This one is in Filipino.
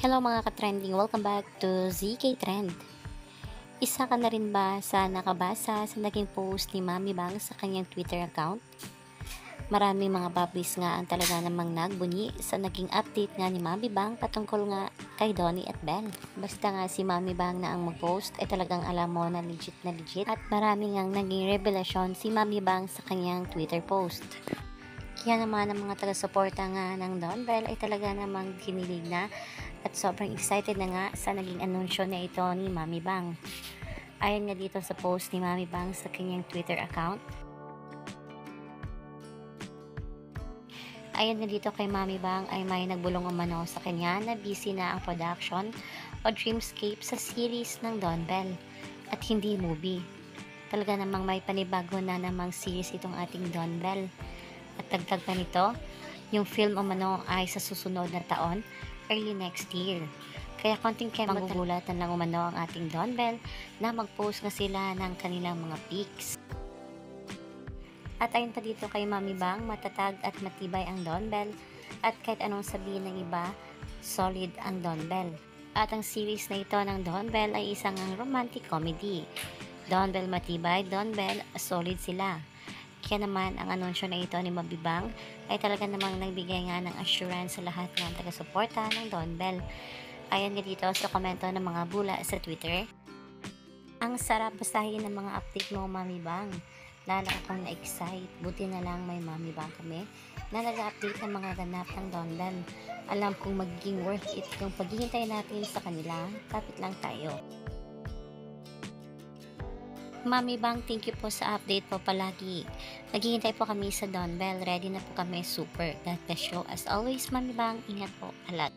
Hello mga ka-trending, welcome back to ZK Trend. Isa ka na rin ba sa nakabasa sa naging post ni Mami Bang sa kanyang Twitter account? Maraming mga babis nga ang talaga namang nagbunyi sa naging update nga ni Mami Bang patungkol nga kay Donnie at Belle. Basta nga si Mami Bang na ang mag-post ay talagang alam mo na legit at marami ngang naging revelasyon si Mami Bang sa kanyang Twitter post. Kaya naman ang mga taga-suporta nga ng Don Bell ay talaga namang kinilig na at sobrang excited na nga sa naging anunsyo na ito ni Mami Bang. Ayon nga dito sa post ni Mami Bang sa kanyang Twitter account. Ayon nga dito kay Mami Bang ay may nagbulong umano sa kanya na busy na ang production o Dreamscape sa series ng Don Bell at hindi movie. Talaga namang may panibago na namang series itong ating Don Bell. At dagdag pa nito, yung film umano ay sa susunod na taon, early next year. Kaya konting magugulatan lang umano ang ating Don Bell na mag-post nga sila ng kanilang mga pics. At ayon pa dito kay Mami Bang, matatag at matibay ang Don Bell at kahit anong sabihin ng iba, solid ang Don Bell. At ang series na ito ng Don Bell ay isang romantic comedy. Don Bell matibay, Don Bell solid sila. Kaya naman ang anunsyo na ito ni Mami Bang ay talaga namang nagbigay nga ng assurance sa lahat ng taga-suporta ng Don Bell. Ayan nga dito sa komento ng mga bula sa Twitter. Ang sarap basahin ng mga update mo, Mami Bang. Lalo akong na-excite. Buti na lang may Mami Bang kami na nag-update ng mga ganap ng Don Bell. Alam kong magiging worth it yung paghihintay natin sa kanila. Kapit lang tayo. Mami Bang, thank you po sa update po palagi. Naghihintay po kami sa Don Bell. Ready na po kami, super. God bless you. As always, Mami Bang, ingat po. Alat.